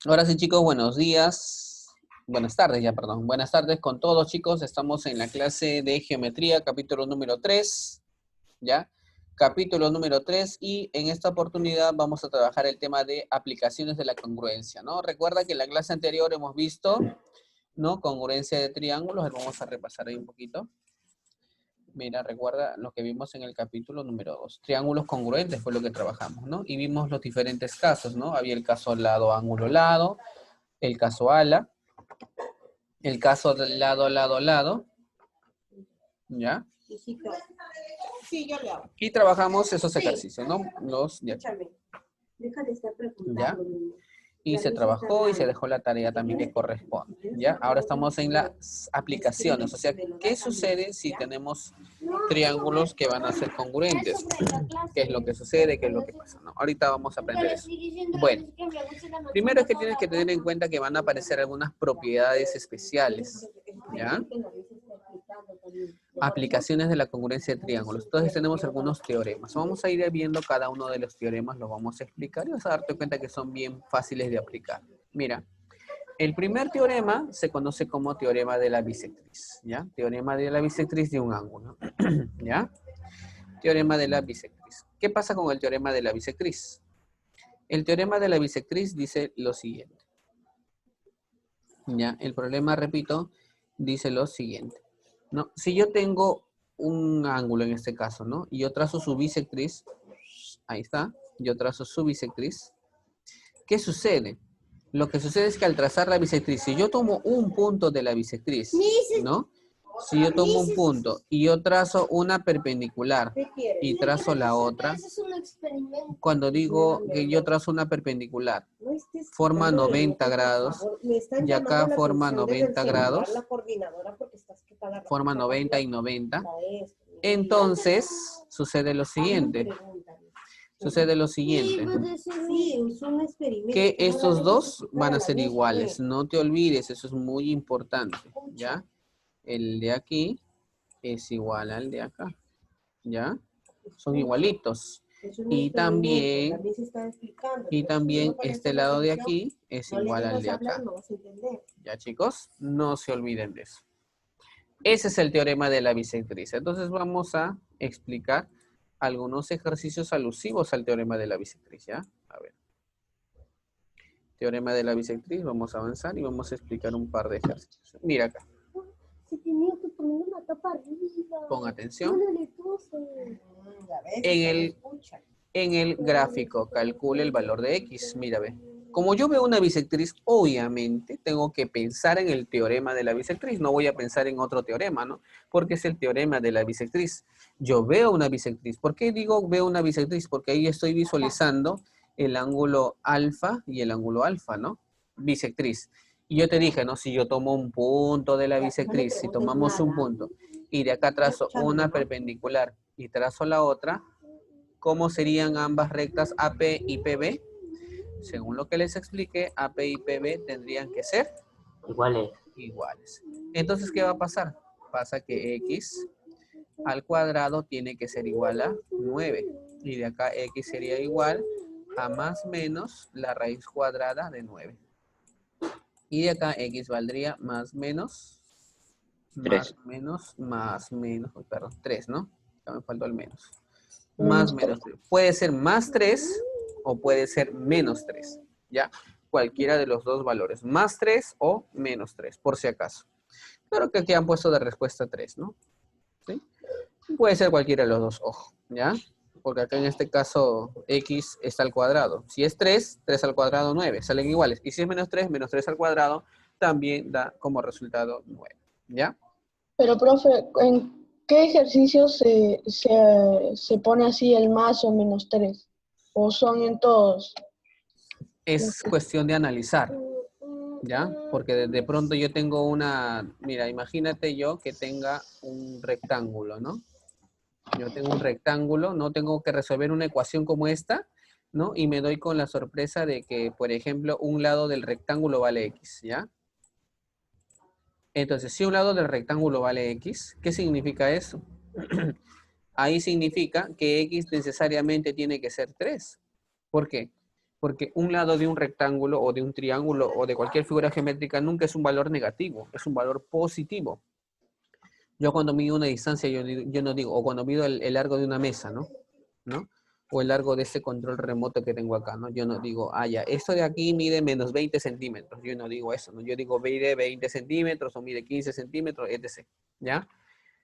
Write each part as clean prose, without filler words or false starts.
Ahora sí, chicos, buenos días. Buenas tardes ya, perdón. Buenas tardes con todos, chicos. Estamos en la clase de geometría, capítulo número 3, ¿ya? Capítulo número 3 y en esta oportunidad vamos a trabajar el tema de aplicaciones de la congruencia, ¿no? Recuerda que en la clase anterior hemos visto, ¿no? Congruencia de triángulos. Vamos a repasar ahí un poquito. Mira, recuerda lo que vimos en el capítulo número 2. Triángulos congruentes fue lo que trabajamos, ¿no? Y vimos los diferentes casos, ¿no? Había el caso lado, ángulo, lado, el caso ala, el caso del lado, lado, lado, ¿ya? Sí, yo le hago. Y trabajamos esos ejercicios, ¿no? Los de aquí, Escúchame. Deja de estar ¿ya? preguntando. Y se trabajó y se dejó la tarea también que corresponde, ¿ya? Ahora estamos en las aplicaciones, o sea, ¿qué sucede si tenemos triángulos que van a ser congruentes? ¿Qué es lo que sucede? ¿Qué es lo que pasa? ¿No? Ahorita vamos a aprender eso. Bueno, primero es que tienes que tener en cuenta que van a aparecer algunas propiedades especiales, ¿ya? Aplicaciones de la congruencia de triángulos. Entonces tenemos algunos teoremas. Vamos a ir viendo cada uno de los teoremas, los vamos a explicar y vas a darte cuenta que son bien fáciles de aplicar. Mira, el primer teorema se conoce como teorema de la bisectriz, ¿ya? Teorema de la bisectriz de un ángulo, ¿ya? Teorema de la bisectriz. ¿Qué pasa con el teorema de la bisectriz? El teorema de la bisectriz dice lo siguiente, ¿ya? El problema, repito, dice lo siguiente, ¿no? Si yo tengo un ángulo en este caso, ¿no? Y yo trazo su bisectriz, ahí está, yo trazo su bisectriz, ¿qué sucede? Lo que sucede es que al trazar la bisectriz, si yo tomo un punto de la bisectriz, ¿no? Si yo tomo un punto y yo trazo una perpendicular y trazo la otra, cuando digo que yo trazo una perpendicular, forma 90 grados y acá forma 90 grados, forma 90 y 90, entonces sucede lo siguiente. Sucede lo siguiente, que estos dos van a ser iguales. No te olvides, eso es muy importante, ¿ya? El de aquí es igual al de acá, ¿ya? Son igualitos. Y también este lado de aquí es igual al de acá. ¿Ya, chicos? No se olviden de eso. Ese es el teorema de la bisectriz. Entonces vamos a explicar algunos ejercicios alusivos al teorema de la bisectriz, ¿ya? A ver. Teorema de la bisectriz, vamos a avanzar y vamos a explicar un par de ejercicios. Mira acá. Pon atención. En el gráfico, calcule el valor de X. Mira, ve. Como yo veo una bisectriz, obviamente tengo que pensar en el teorema de la bisectriz. No voy a pensar en otro teorema, ¿no? Porque es el teorema de la bisectriz. Yo veo una bisectriz. ¿Por qué digo veo una bisectriz? Porque ahí estoy visualizando el ángulo alfa y el ángulo alfa, ¿no? Bisectriz. Y yo te dije, ¿no? Si yo tomo un punto de la bisectriz, si tomamos un punto y de acá trazo una perpendicular y trazo la otra, ¿cómo serían ambas rectas AP y PB? Según lo que les expliqué, AP y PB tendrían que ser iguales. Entonces, ¿qué va a pasar? Pasa que X al cuadrado tiene que ser igual a 9. Y de acá X sería igual a más menos la raíz cuadrada de 9. Y de acá X valdría más menos, 3, ¿no? Ya me faltó el menos. Más menos 3. Puede ser más 3 o puede ser menos 3, ¿ya? Cualquiera de los dos valores, más 3 o menos 3, por si acaso. Claro que aquí han puesto de respuesta 3, ¿no? ¿Sí? Puede ser cualquiera de los dos, ojo, ¿ya? Porque acá en este caso X está al cuadrado. Si es 3, 3 al cuadrado, 9, salen iguales. Y si es menos 3 al cuadrado, también da como resultado 9, ¿ya? Pero, profe, ¿en qué ejercicio se pone así el más o menos 3? ¿O son en todos? Es cuestión de analizar, ¿ya? Porque de pronto yo tengo una, mira, imagínate yo que tenga un rectángulo, ¿no? Yo tengo un rectángulo, no tengo que resolver una ecuación como esta, ¿no? Y me doy con la sorpresa de que, por ejemplo, un lado del rectángulo vale X, ¿ya? Entonces, si un lado del rectángulo vale X, ¿qué significa eso? Ahí significa que X necesariamente tiene que ser 3. ¿Por qué? Porque un lado de un rectángulo o de un triángulo o de cualquier figura geométrica nunca es un valor negativo, es un valor positivo. Yo cuando mido una distancia, yo no digo, o cuando mido el largo de una mesa, ¿no? O el largo de este control remoto que tengo acá, ¿no? Yo no digo, ya, esto de aquí mide menos 20 centímetros. Yo no digo eso, ¿no? Yo digo mide 20 centímetros o mide 15 centímetros, etc. ¿Ya?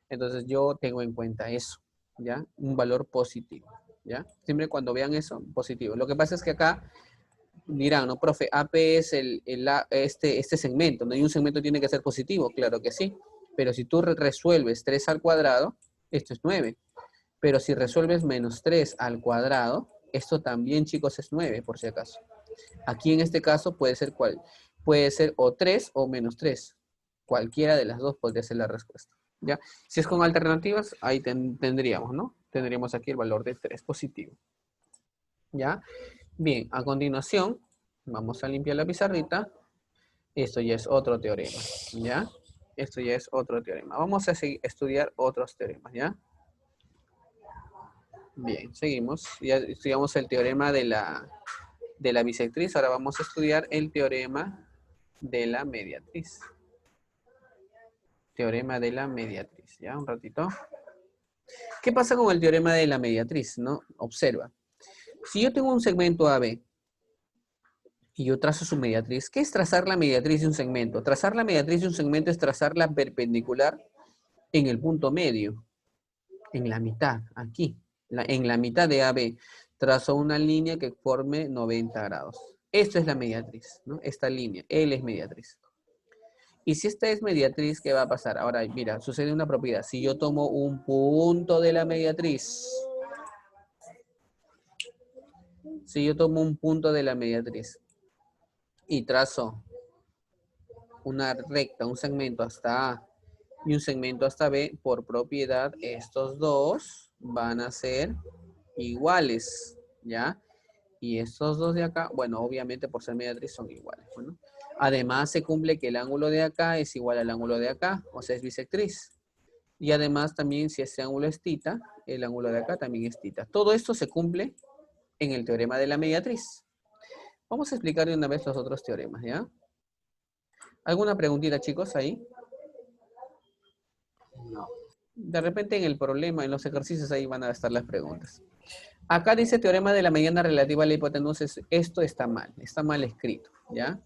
Entonces yo tengo en cuenta eso, ¿ya? Un valor positivo, ¿ya? Siempre cuando vean eso, positivo. Lo que pasa es que acá dirán, ¿no? Profe, AP es este segmento, ¿no? Y un segmento tiene que ser positivo, claro que sí. Pero si tú resuelves 3 al cuadrado, esto es 9. Pero si resuelves menos 3 al cuadrado, esto también, chicos, es 9, por si acaso. Aquí en este caso puede ser ¿cuál? Puede ser o 3 o menos 3. Cualquiera de las dos podría ser la respuesta. ¿Ya? Si es con alternativas, ahí tendríamos, ¿no? Tendríamos aquí el valor de 3 positivo. ¿Ya? Bien, a continuación, vamos a limpiar la pizarrita. Esto ya es otro teorema, ¿ya? Esto ya es otro teorema. Vamos a estudiar otros teoremas, ¿ya? Bien, seguimos. Ya estudiamos el teorema de la bisectriz. Ahora vamos a estudiar el teorema de la mediatriz. Teorema de la mediatriz, ¿ya? Un ratito. ¿Qué pasa con el teorema de la mediatriz, no? Observa. Si yo tengo un segmento AB y yo trazo su mediatriz, ¿qué es trazar la mediatriz de un segmento? Trazar la mediatriz de un segmento es trazarla perpendicular en el punto medio, en la mitad, aquí, en la mitad de AB. Trazo una línea que forme 90 grados. Esto es la mediatriz, ¿no? Esta línea, L es mediatriz. Y si esta es mediatriz, ¿qué va a pasar? Ahora, mira, sucede una propiedad. Si yo tomo un punto de la mediatriz, si yo tomo un punto de la mediatriz y trazo una recta, un segmento hasta A y un segmento hasta B, por propiedad, estos dos van a ser iguales, ¿ya? Y estos dos de acá, bueno, obviamente por ser mediatriz son iguales. Bueno, además se cumple que el ángulo de acá es igual al ángulo de acá, o sea, es bisectriz. Y además también si este ángulo es tita, el ángulo de acá también es tita. Todo esto se cumple en el teorema de la mediatriz. Vamos a explicar de una vez los otros teoremas, ¿ya? ¿Alguna preguntita, chicos, ahí? No. De repente en el problema, en los ejercicios, ahí van a estar las preguntas. Acá dice teorema de la mediana relativa a la hipotenusa. Esto está mal escrito, ¿ya?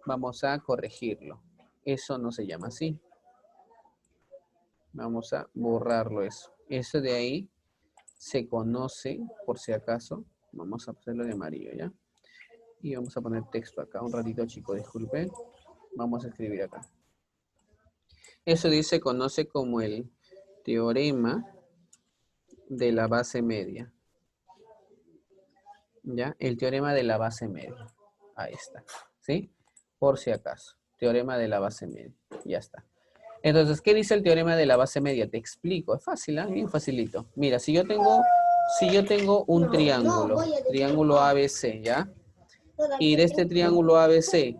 Vamos a corregirlo. Eso no se llama así. Vamos a borrarlo eso. Eso de ahí se conoce, por si acaso, vamos a hacerlo de amarillo, ¿ya? Y vamos a poner texto acá. Un ratito, chicos, disculpen. Vamos a escribir acá. Eso se conoce como el teorema de la base media. ¿Ya? El teorema de la base media. Ahí está. ¿Sí? Por si acaso. Teorema de la base media. Ya está. Entonces, ¿qué dice el teorema de la base media? Te explico. Es fácil, ¿eh? Bien facilito. Mira, si yo tengo un triángulo ABC, ¿ya? Y de este triángulo ABC,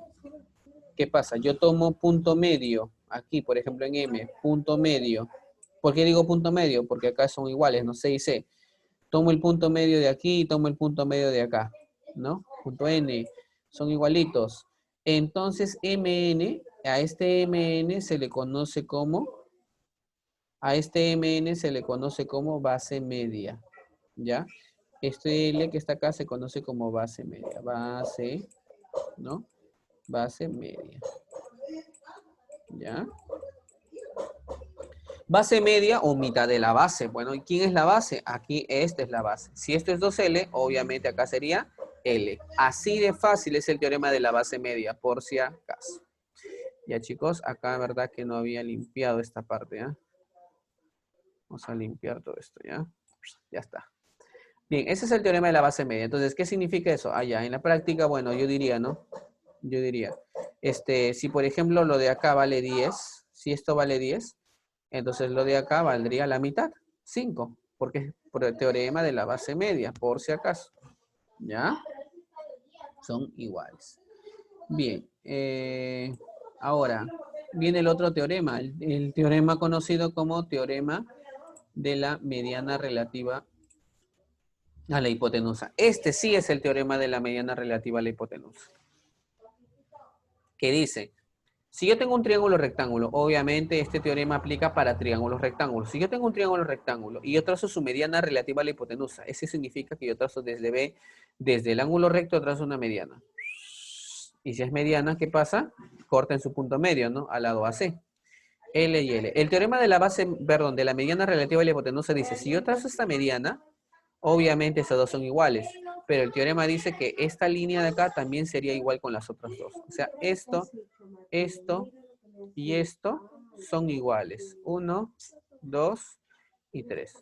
¿qué pasa? Yo tomo punto medio, aquí, por ejemplo, en M, punto medio. ¿Por qué digo punto medio? Porque acá son iguales, ¿no? C y C. Tomo el punto medio de aquí y tomo el punto medio de acá, ¿no? Punto N, son igualitos. Entonces, MN, a este MN se le conoce como, base media, ¿ya? Este L que está acá se conoce como base media, base, ¿no? Base media, ¿ya? Base media o mitad de la base. Bueno, ¿y quién es la base? Aquí esta es la base. Si esto es 2L, obviamente acá sería L. Así de fácil es el teorema de la base media, por si acaso. Ya, chicos, acá verdad que no había limpiado esta parte, ¿ya? Vamos a limpiar todo esto, ¿ya? Ya está. Bien, ese es el teorema de la base media. Entonces, ¿qué significa eso? Ya, en la práctica, bueno, yo diría, ¿no? Yo diría, si por ejemplo lo de acá vale 10, si esto vale 10, entonces lo de acá valdría la mitad, 5, porque es por el teorema de la base media, por si acaso. ¿Ya? Son iguales. Bien, ahora viene el otro teorema, el teorema conocido como teorema de la mediana relativa a la hipotenusa. Este sí es el teorema de la mediana relativa a la hipotenusa. Que dice, si yo tengo un triángulo rectángulo, obviamente este teorema aplica para triángulos rectángulos. Si yo tengo un triángulo rectángulo y yo trazo su mediana relativa a la hipotenusa, ese significa que yo trazo desde B, desde el ángulo recto trazo una mediana. Y si es mediana, ¿qué pasa? Corta en su punto medio, ¿no? Al lado AC. L y L. El teorema de la base, perdón, de la mediana relativa a la hipotenusa dice, si yo trazo esta mediana, obviamente esas dos son iguales, pero el teorema dice que esta línea de acá también sería igual con las otras dos. O sea, esto y esto son iguales. 1, 2 y 3.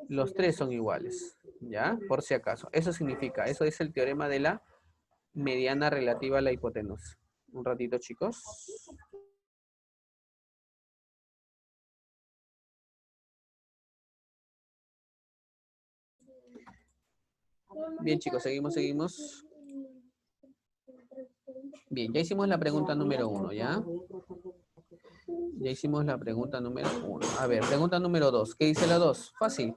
Los tres son iguales, ¿ya? Por si acaso. Eso significa, eso es el teorema de la mediana relativa a la hipotenusa. Un ratito, chicos. Bien, chicos, seguimos. Bien, ya hicimos la pregunta número 1, ¿ya? Ya hicimos la pregunta número 1. A ver, pregunta número 2. ¿Qué dice la 2? Fácil.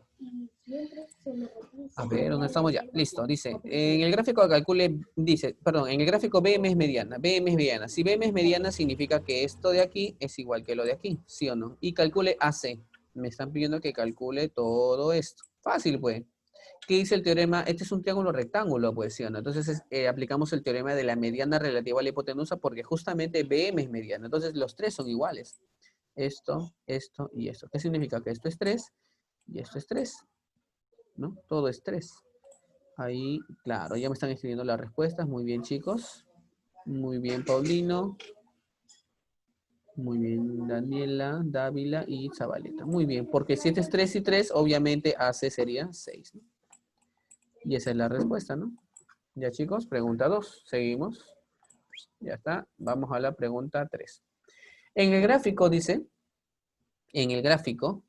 A ver, ¿dónde estamos ya? Listo, dice, en el gráfico calcule, dice, perdón, en el gráfico BM es mediana, BM es mediana. Si BM es mediana significa que esto de aquí es igual que lo de aquí, ¿sí o no? Y calcule AC. Me están pidiendo que calcule todo esto. Fácil, pues. ¿Qué dice el teorema? Este es un triángulo rectángulo, pues, ¿sí o no? Entonces aplicamos el teorema de la mediana relativa a la hipotenusa porque justamente BM es mediana. Entonces los tres son iguales. Esto y esto. ¿Qué significa? Que esto es 3 y esto es 3, ¿no? Todo es 3. Ahí, claro, ya me están escribiendo las respuestas. Muy bien, chicos. Muy bien, Paulino. Muy bien, Daniela, Dávila y Zabaleta. Muy bien, porque si este es 3 y 3, obviamente AC sería 6, ¿no? Y esa es la respuesta, ¿no? Ya, chicos, pregunta 2. Seguimos. Ya está. Vamos a la pregunta 3. En el gráfico dice, en el gráfico,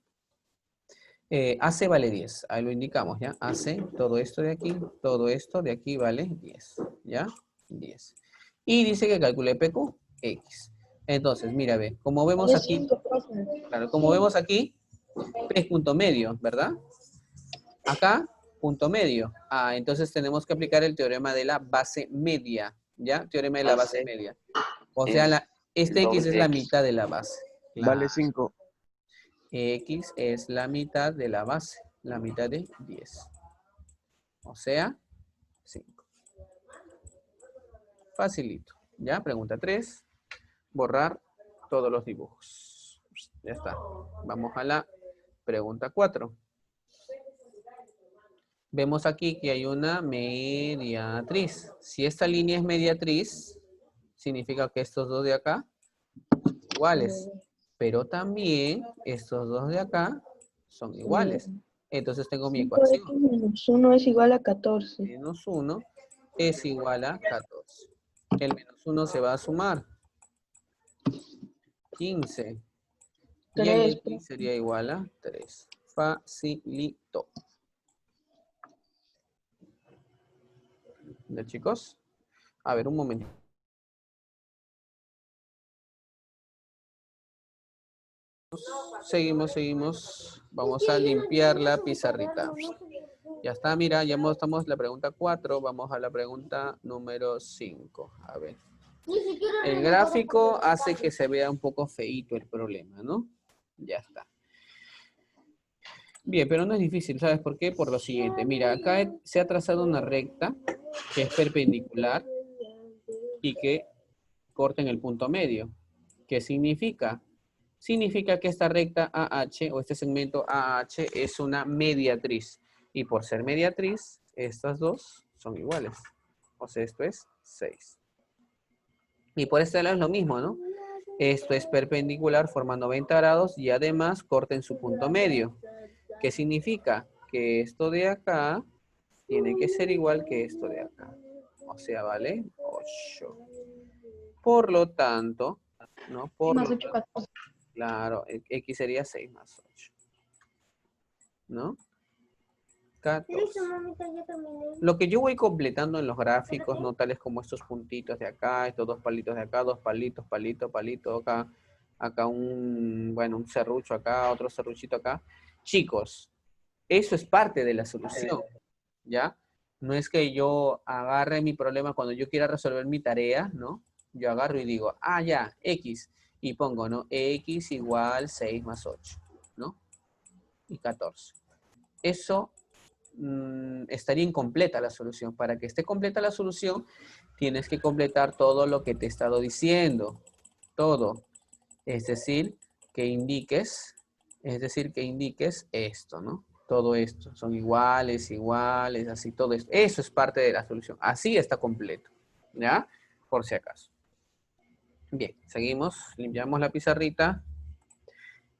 AC vale 10. Ahí lo indicamos, ¿ya? AC, todo esto de aquí vale 10. ¿Ya? 10. Y dice que calcule PQ, X. Entonces, mira, ve, como vemos aquí, claro, como vemos aquí, P es punto medio, ¿verdad? Acá, punto medio. Ah, entonces tenemos que aplicar el teorema de la base media, ¿ya? Teorema de la base media. O sea, este X es la mitad de la base. Vale 5. X es la mitad de la base, la mitad de 10. O sea, 5. Facilito. ¿Ya? Pregunta 3. Borrar todos los dibujos. Ya está. Vamos a la pregunta 4. Vemos aquí que hay una mediatriz. Si esta línea es mediatriz, significa que estos dos de acá son iguales. Pero también estos dos de acá son iguales. Entonces tengo mi ecuación. Menos 1 es igual a 14. Menos 1 es igual a 14. El menos 1 se va a sumar. 15. Y el X sería igual a 3. Facilito. ¿Ya, chicos? A ver, un momento. Seguimos. Vamos a limpiar la pizarrita. Ya está, mira, ya estamos en la pregunta 4. Vamos a la pregunta número 5. A ver. El gráfico hace que se vea un poco feíto el problema, ¿no? Ya está. Bien, pero no es difícil, ¿sabes por qué? Por lo siguiente. Mira, acá se ha trazado una recta que es perpendicular y que corta en el punto medio. ¿Qué significa? Significa que esta recta AH o este segmento AH es una mediatriz. Y por ser mediatriz, estas dos son iguales. O sea, esto es 6. Y por este lado es lo mismo, ¿no? Esto es perpendicular, forma 90 grados y además corta en su punto medio. ¿Qué significa? Que esto de acá tiene que ser igual que esto de acá. O sea, vale 8. Por lo tanto, ¿no? Por Más lo 8, tanto, 14. claro, X sería 6 más 8. ¿No? 14. Lo que yo voy completando en los gráficos, no tales como estos puntitos de acá, estos dos palitos de acá, dos palitos, palito acá, acá un serrucho acá, otro serruchito acá. Chicos, eso es parte de la solución. ¿ya? No es que yo agarre mi problema cuando yo quiera resolver mi tarea, ¿no? Yo agarro y digo, ah, ya, X, y pongo, ¿no? X igual 6 más 8, ¿no? Y 14. Eso estaría incompleta la solución. Para que esté completa la solución, tienes que completar todo lo que te he estado diciendo. Todo. Es decir, que indiques esto, ¿no? Todo esto. Son iguales, iguales, así todo esto. Eso es parte de la solución. Así está completo. ¿Ya? Por si acaso. Bien, seguimos. Limpiamos la pizarrita.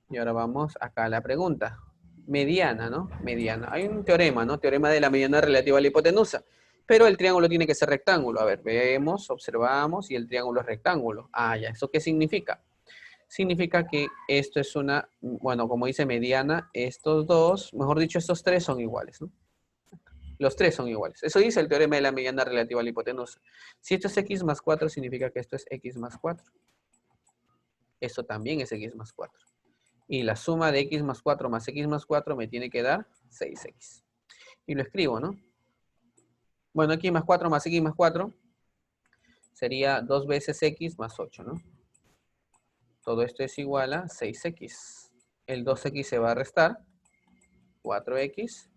Y ahora vamos acá a la pregunta. Mediana, ¿no? Mediana. Hay un teorema, ¿no? Teorema de la mediana relativa a la hipotenusa. Pero el triángulo tiene que ser rectángulo. A ver, vemos, observamos y el triángulo es rectángulo. Ah, ya. ¿Eso qué significa? Significa que esto es una, bueno, como dice mediana, estos dos, mejor dicho, estos tres son iguales, ¿no? Los tres son iguales. Eso dice el teorema de la mediana relativa a la hipotenusa. Si esto es x más 4, significa que esto es x más 4. Esto también es x más 4. Y la suma de x más 4 más x más 4 me tiene que dar 6x. Y lo escribo, ¿no? Bueno, x más 4 más x más 4 sería 2 veces x más 8, ¿no? Todo esto es igual a 6x. El 2x se va a restar, 4x,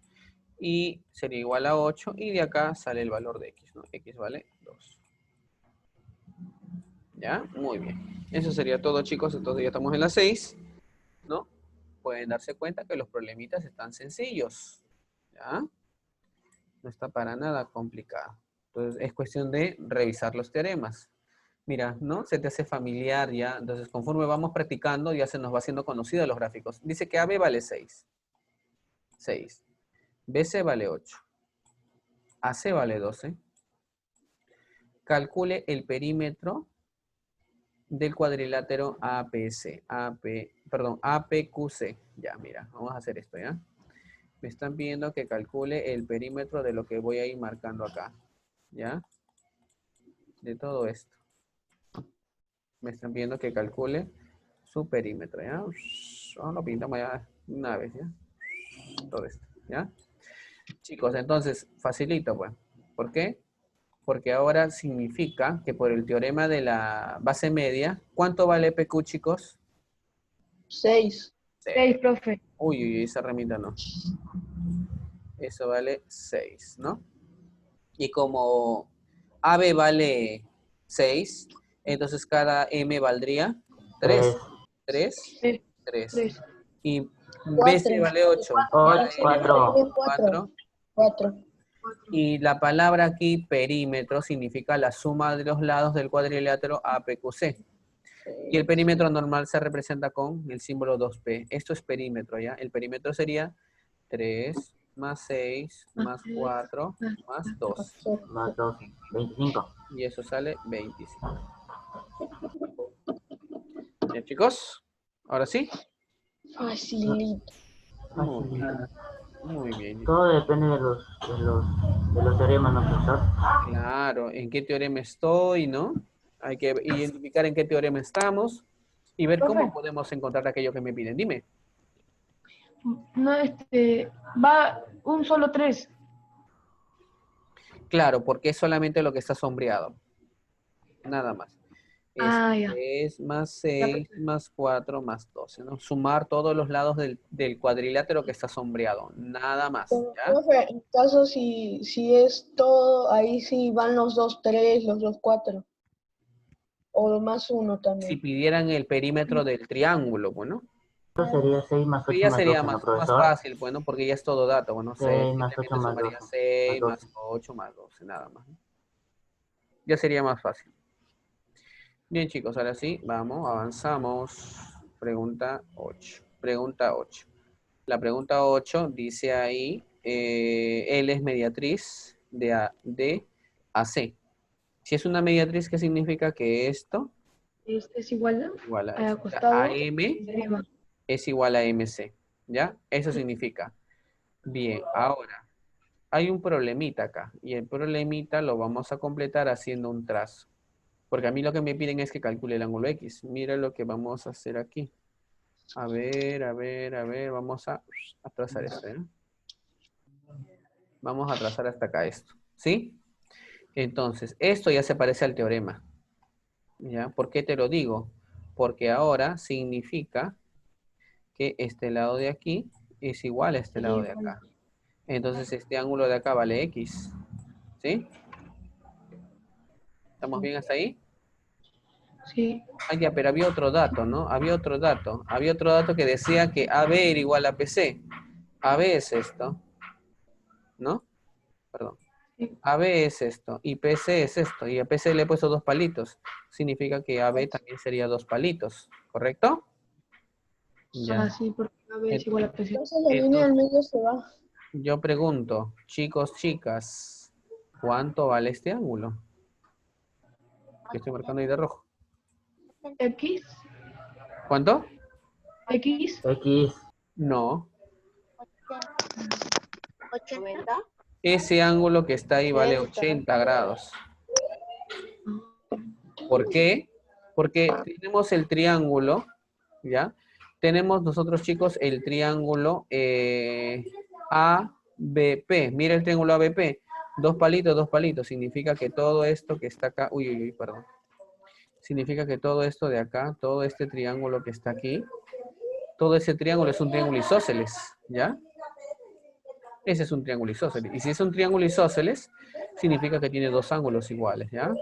y sería igual a 8, y de acá sale el valor de x, ¿no? X vale 2. ¿Ya? Muy bien. Eso sería todo, chicos. Entonces ya estamos en las 6, ¿no? Pueden darse cuenta que los problemitas están sencillos, ¿ya? No está para nada complicado. Entonces es cuestión de revisar los teoremas. Mira, ¿no? Se te hace familiar ya. Entonces conforme vamos practicando ya se nos va haciendo conocido los gráficos. Dice que AB vale 6. 6. BC vale 8. AC vale 12. Calcule el perímetro del cuadrilátero APC. APQC. Ya, mira, vamos a hacer esto, ¿ya? Me están pidiendo que calcule el perímetro de lo que voy a ir marcando acá. ¿Ya? De todo esto. Me están pidiendo que calcule su perímetro, ¿ya? Vamos, lo pintamos ya una vez, ¿ya? Todo esto, ¿ya? Chicos, entonces, facilito, pues. ¿Por qué? Porque ahora significa que por el teorema de la base media, ¿cuánto vale PQ, chicos? 6. 6, profe. Uy, uy, esa herramienta no. Eso vale 6, ¿no? Y como AB vale 6, entonces cada M valdría 3. 3, 3. 3. Y BC 4. vale 8. 4. 4. 4. Y la palabra aquí, perímetro, significa la suma de los lados del cuadrilátero APQC. Y el perímetro normal se representa con el símbolo 2P. Esto es perímetro, ¿ya? El perímetro sería 3 más 6 más 4 más 2. Más 2. 25. Y eso sale 25. ¿Ya, chicos? ¿Ahora sí? Facilito. Muy bien. Muy bien. Todo depende de los teoremas, ¿no, profesor? Claro, ¿en qué teorema estoy, no? Hay que identificar en qué teorema estamos y ver cómo Profe. podemos encontrar aquello que me piden. Dime. No, va un solo 3. Claro, porque es solamente lo que está sombreado. Nada más. Es Ah, ya. 3 más 6 más 4 más 12, ¿no? Sumar todos los lados del cuadrilátero que está sombreado. Nada más, ¿ya? Profe, en caso si es todo, ahí sí van los 2, 3, los 2, 4. O más uno Si también. pidieran el perímetro del triángulo, bueno, Esto sería 6 más 8 ya más sería 12, ¿no, más profesor? fácil, bueno, porque ya es todo dato, bueno, 6, 6 más 8 simplemente más sumaría 12. 6 Más más 12. 8 más 12, nada más, ¿no? Ya sería más fácil. Bien, chicos, ahora sí, vamos, avanzamos. Pregunta 8. Pregunta 8. La pregunta 8 dice ahí, L es mediatriz de AC. Si es una mediatriz, ¿qué significa? Que esto Es igual igual a a esto. O sea, costado AM y arriba. es igual a MC, ¿ya? Eso significa. Bien, ahora, hay un problemita acá, y el problemita lo vamos a completar haciendo un trazo. Porque a mí lo que me piden es que calcule el ángulo X. Mira lo que vamos a hacer aquí. A ver, vamos a trazar esto, ¿eh? Vamos a trazar hasta acá esto, ¿sí? Entonces, esto ya se parece al teorema. ¿Ya? ¿Por qué te lo digo? Porque ahora significa que este lado de aquí es igual a este lado de acá. Entonces, este ángulo de acá vale X. ¿Sí? ¿Estamos bien hasta ahí? Sí. Ah, ya, pero había otro dato, ¿no? Había otro dato. Había otro dato que decía que AB era igual a PC. AB es esto, ¿no? Perdón. Sí. AB es esto y PC es esto. Y a PC le he puesto 2 palitos. Significa que AB también sería 2 palitos, ¿correcto? Ya. Ah, sí, porque AB es igual a PC. Entonces la línea del medio se va. Yo pregunto, chicos, chicas, ¿cuánto vale este ángulo? Que estoy marcando ahí de rojo. X, ¿Cuánto? X, X, No. 80. Ese ángulo que está ahí vale 80 grados. ¿Por qué? Porque tenemos el triángulo, ¿ya? Tenemos nosotros, chicos, el triángulo ABP. Mira el triángulo ABP. 2 palitos, 2 palitos. Significa que todo esto que está acá... Uy, uy, uy, perdón. Significa que todo esto de acá, todo este triángulo que está aquí, todo ese triángulo es un triángulo isósceles, ¿ya? Ese es un triángulo isósceles. Y si es un triángulo isósceles, significa que tiene 2 ángulos iguales, ¿ya?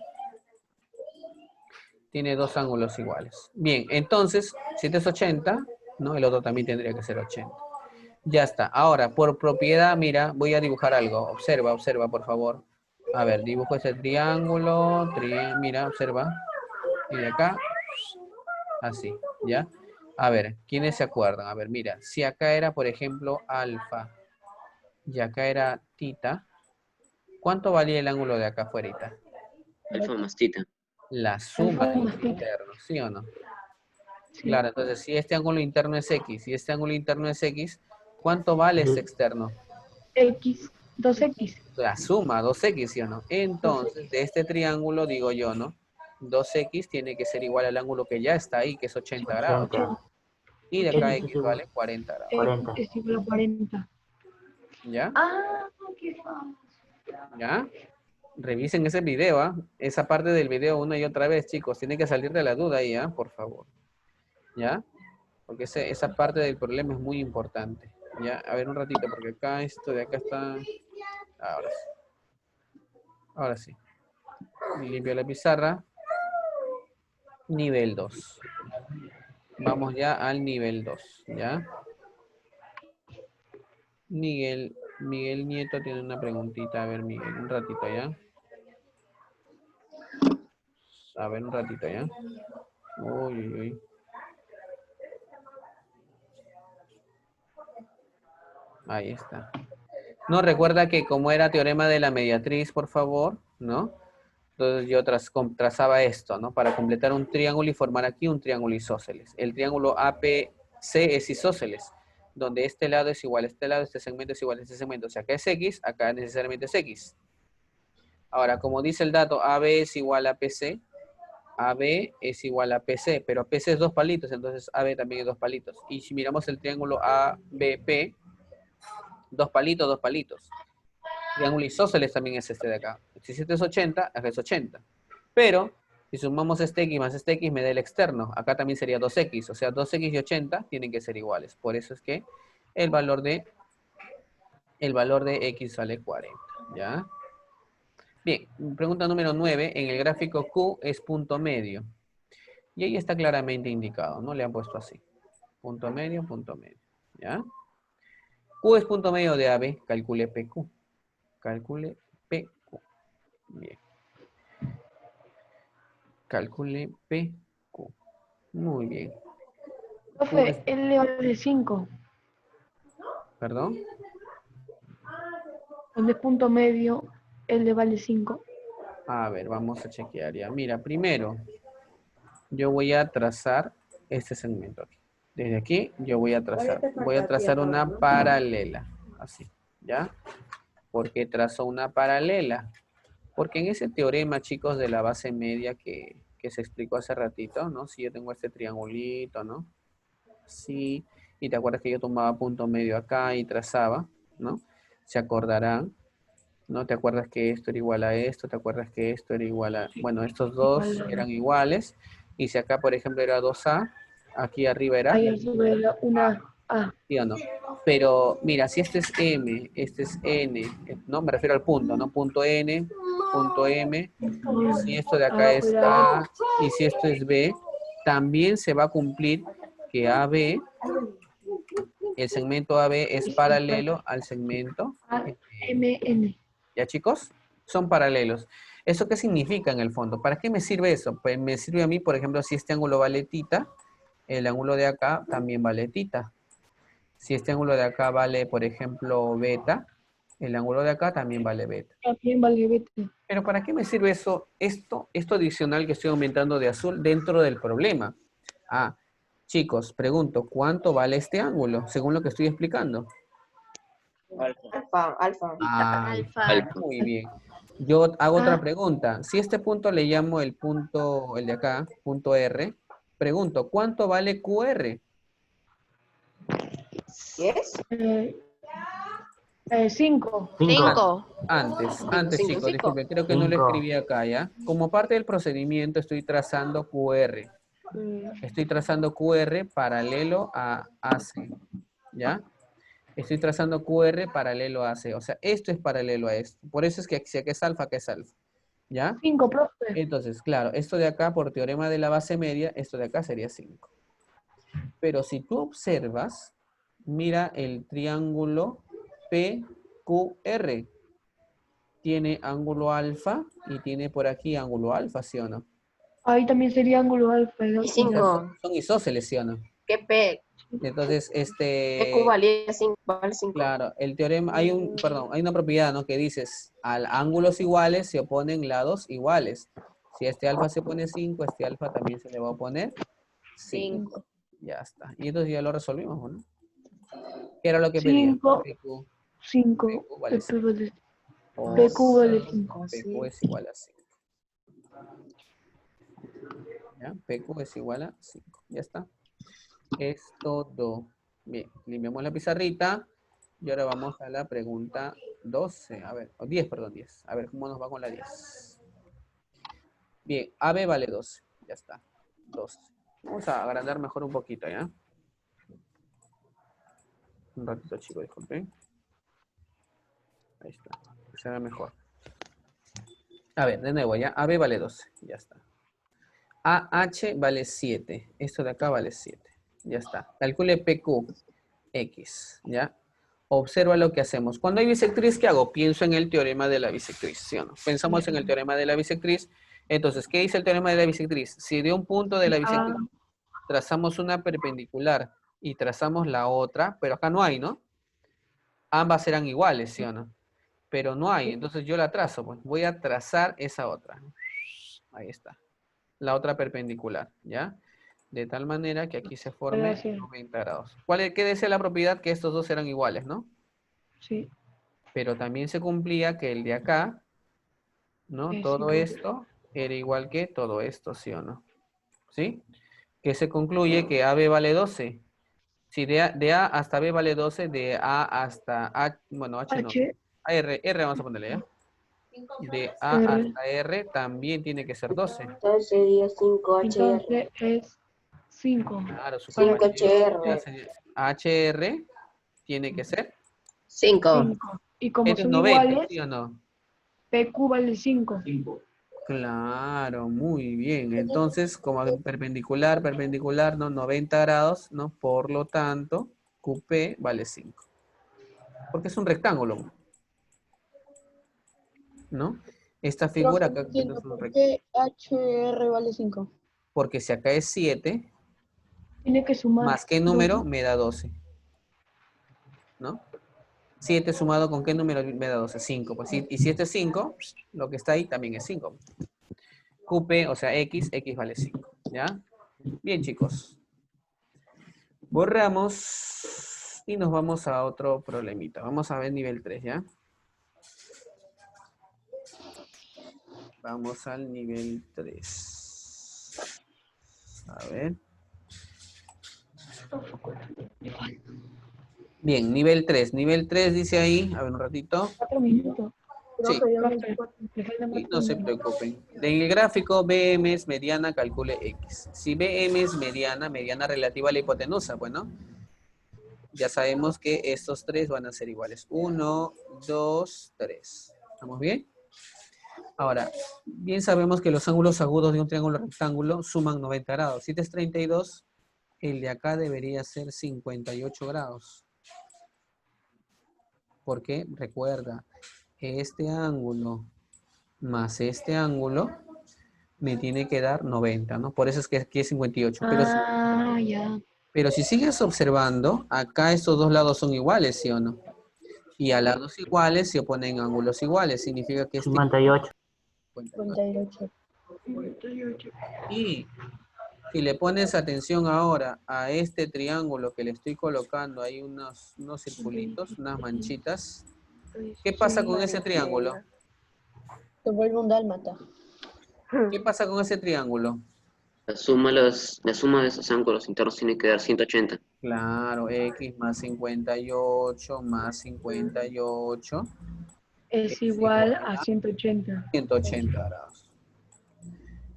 Tiene 2 ángulos iguales. Bien, entonces, si este es 80, ¿no? El otro también tendría que ser 80. Ya está. Ahora, por propiedad, mira, voy a dibujar algo. Observa, observa, por favor. A ver, dibujo ese triángulo. Mira, observa. Y de acá, así, ¿ya? A ver, ¿quiénes se acuerdan? A ver, mira, si acá era, por ejemplo, alfa y acá era tita, ¿cuánto valía el ángulo de acá afuera? Alfa más tita. La suma de los más tita. internos, ¿sí o no? Sí. Claro, entonces si este ángulo interno es X y este ángulo interno es X, ¿cuánto vale este externo? X, 2X. La suma, 2X, ¿sí o no? Entonces, de este triángulo, digo yo, ¿no? 2X tiene que ser igual al ángulo que ya está ahí, que es 80 grados. 80. Y de acá X es X igual. vale 40 grados. 40. Es igual a 40. ¿Ya? Ah, qué fácil. ¿Ya? Revisen ese video, ¿ah? Esa parte del video una y otra vez, chicos. Tiene que salir de la duda ahí, ¿ah? Por favor. ¿Ya? Porque esa parte del problema es muy importante. ¿Ya? A ver un ratito, porque acá esto de acá está... Ahora sí. Ahora sí. Limpio la pizarra. Nivel 2. Vamos ya al nivel 2, ¿ya? Miguel Nieto tiene una preguntita. A ver, Miguel, un ratito, ¿ya? A ver, un ratito, ¿ya? Uy, uy, uy. Ahí está. No, recuerda que como era teorema de la mediatriz, por favor, ¿no? Entonces yo trazaba esto, ¿no? Para completar un triángulo y formar aquí un triángulo isósceles. El triángulo APC es isósceles, donde este lado es igual a este lado, este segmento es igual a este segmento. O sea, acá es X, acá necesariamente es X. Ahora, como dice el dato, AB es igual a PC, AB es igual a PC, pero PC es 2 palitos, entonces AB también es 2 palitos. Y si miramos el triángulo ABP, 2 palitos, 2 palitos. Triángulo isósceles también es este de acá. Si este es 80, acá es 80. Pero, si sumamos este X más este X, me da el externo. Acá también sería 2X. O sea, 2X y 80 tienen que ser iguales. Por eso es que el valor de X vale 40. ¿Ya? Bien, pregunta número 9. En el gráfico Q es punto medio. Y ahí está claramente indicado, ¿no? Le han puesto así. Punto medio, ¿ya? Q es punto medio de AB. Calcule PQ. Calcule PQ. Bien. Calcule PQ. Muy bien. Profe, L vale 5. ¿Perdón? Donde es punto medio, L vale 5. A ver, vamos a chequear ya. Mira, primero, yo voy a trazar este segmento aquí. Desde aquí, yo voy a trazar una paralela. Así, ¿ya? ¿Por qué trazo una paralela? Porque en ese teorema, chicos, de la base media que se explicó hace ratito, ¿no? Si yo tengo este triangulito, ¿no? Sí, y te acuerdas que yo tomaba punto medio acá y trazaba, ¿no? Se acordarán ¿No te acuerdas que esto era igual a esto? ¿Te acuerdas que esto era igual a... Bueno, estos dos Igual a- eran iguales. Y si acá, por ejemplo, era 2A, aquí arriba era... Ahí sobre una A. ¿Sí o no? Pero mira, si este es M, este es N, ¿no? Me refiero al punto, ¿no? Punto N, punto M. Si esto de acá es A y si esto es B, también se va a cumplir que AB, el segmento AB es paralelo al segmento. MN. ¿Ya, chicos? Son paralelos. ¿Eso qué significa en el fondo? ¿Para qué me sirve eso? Pues me sirve a mí, por ejemplo, si este ángulo vale tita, el ángulo de acá también vale tita. Si este ángulo de acá vale, por ejemplo, beta, el ángulo de acá también vale beta. También vale beta. Pero ¿para qué me sirve eso? Esto adicional que estoy aumentando de azul dentro del problema. Ah, chicos, pregunto, ¿cuánto vale este ángulo? Según lo que estoy explicando. Alfa, alfa. Alfa. Muy bien. Yo hago otra pregunta. Si este punto le llamo el punto, el de acá, punto R, pregunto, ¿cuánto vale QR? ¿Qué es? 5. 5. Antes, Cinco. chicos, disculpen, creo que no lo 5. escribí acá, ¿ya? Como parte del procedimiento estoy trazando QR. Estoy trazando QR paralelo a AC, ¿ya? Estoy trazando QR paralelo a AC. O sea, esto es paralelo a esto. Por eso es que si acá es alfa, acá es alfa, ¿ya? 5, profe. Entonces, claro, esto de acá, por teorema de la base media, esto de acá sería 5. Pero si tú observas, mira el triángulo PQR. Tiene ángulo alfa y tiene por aquí ángulo alfa, ¿sí o no? Ahí también sería ángulo alfa. ¿no? Y 5. Son isósceles, ¿sí o no? ¿Qué P? Entonces, ¿Qué Q valía 5? Vale 5. claro, el teorema, hay una propiedad, ¿no? Que dices, al ángulos iguales se oponen lados iguales. Si este alfa se pone 5, este alfa también se le va a oponer 5. Ya está. Y entonces ya lo resolvimos, ¿no? ¿Qué era lo que pedían? 5. 5. PQ vale 5. PQ vale 5. PQ es igual a 5. ¿Ya? PQ es igual a 5. Ya está. Es todo. Bien, limpiamos la pizarrita. Y ahora vamos a la pregunta 12. A ver, o 10, perdón, 10. A ver cómo nos va con la 10. Bien, AB vale 12. Ya está. 12. Vamos a agrandar mejor un poquito, ¿ya? Un ratito, chicos, disculpen. Ahí está. Que se haga mejor. A ver, de nuevo, ¿ya? AB vale 12. Ya está. AH vale 7. Esto de acá vale 7. Ya está. Calcule PQ. X. ¿Ya? Observa lo que hacemos. Cuando hay bisectriz, ¿qué hago? Pienso en el teorema de la bisectriz, ¿sí o no? Pensamos en el teorema de la bisectriz. Entonces, ¿qué dice el teorema de la bisectriz? Si de un punto de la bisectriz trazamos una perpendicular y trazamos la otra, pero acá no hay, ¿no? Ambas eran iguales, ¿sí o no? Pero no hay, entonces yo la trazo, pues. Voy a trazar esa otra. Ahí está. La otra perpendicular, ¿ya? De tal manera que aquí se forme 90 grados. ¿Qué decía la propiedad? Que estos dos eran iguales, ¿no? Sí. Pero también se cumplía que el de acá, ¿no? Sí, Todo sí. esto era igual que todo esto, ¿sí o no? ¿Sí? Que se concluye que AB vale 12. Si de A hasta B vale 12, de A hasta H, bueno, H no. R vamos a ponerle, ¿ya? De A hasta R también tiene que ser 12. Entonces sería 5 HR. Entonces es 5. Claro, 5 HR. HR. HR tiene que ser 5. Y como Esto es son 90, iguales, ¿sí o no? PQ vale 5. Claro, muy bien. Entonces, como perpendicular, ¿no? 90 grados, ¿no? Por lo tanto, QP vale 5. Porque es un rectángulo, ¿no? Esta figura acá que no es un ¿Por rectángulo. qué HR vale 5? Porque si acá es 7, Tiene que sumar. ¿más qué número? Me da 12. ¿No? 7 sumado con qué número me da 12? 5. Pues, y si este es 5, lo que está ahí también es 5. QP, o sea, X vale 5. ¿Ya? Bien, chicos. Borramos y nos vamos a otro problemita. Vamos a ver nivel 3, ¿ya? Vamos al nivel 3. A ver. Bien, nivel 3. Nivel 3 dice ahí, a ver un ratito. 4 minutos. Sí. Profe, ya me Profe, le faltan Y 4 no se números. preocupen. En el gráfico BM es mediana, calcule X. Si BM es mediana, mediana relativa a la hipotenusa, bueno, ya sabemos que estos tres van a ser iguales. 1, 2, 3. ¿Estamos bien? Ahora, bien sabemos que los ángulos agudos de un triángulo rectángulo suman 90 grados. Si este es 32, el de acá debería ser 58 grados. Porque recuerda, este ángulo más este ángulo me tiene que dar 90, ¿no? Por eso es que aquí es 58. Ah, ya. Pero si sigues observando, acá estos dos lados son iguales, ¿sí o no? Y a lados iguales se oponen ángulos iguales. Significa que este 58. 58. 58. Y si le pones atención ahora a este triángulo que le estoy colocando, hay unos circulitos, unas manchitas. ¿Qué pasa con ese triángulo? Se vuelve un dálmata. ¿Qué pasa con ese triángulo? La suma de esos ángulos internos tiene que dar 180. Claro, X más 58 más 58 Es es igual igual a a 180. 180 grados.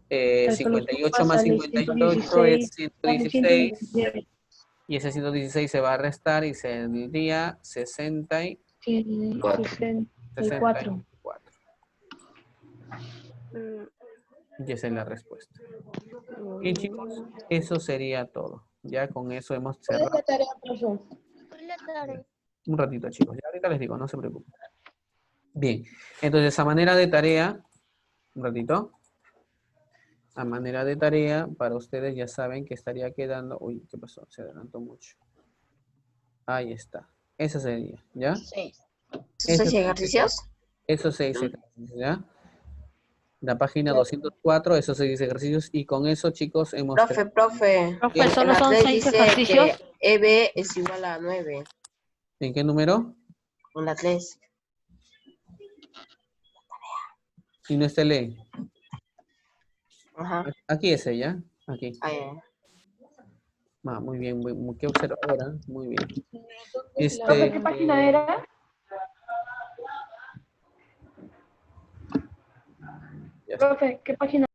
Esto lo 58 sumas, más sale 58 es 116. Sale 116. 116. Y ese 116 se va a restar y sería 4. 64. 64. Y esa es la respuesta. Bien, chicos, eso sería todo. Ya con eso hemos ¿Cuál es cerrado. la tarea, profe? Un ratito, chicos. Ya ahorita les digo, no se preocupen. Bien, entonces a manera de tarea, un ratito. A manera de tarea, para ustedes ya saben que estaría quedando... Uy, ¿qué pasó? Se adelantó mucho. Ahí está. Eso sería, ¿ya? 6. Eso ¿Esos ejercicios? Eso se dice, ¿ya? La página 204, esos 6 ejercicios. Y con eso, chicos, hemos... Profe, Profe, en solo la son 3 6 dice ejercicios. que EB es igual a 9. ¿En qué número? En la 3. Y no está ley. Ajá. Aquí es ella. Aquí. Ahí. Muy bien, qué observadora. Muy bien. Profe, ¿qué página era? Ya está. Profe, ¿qué página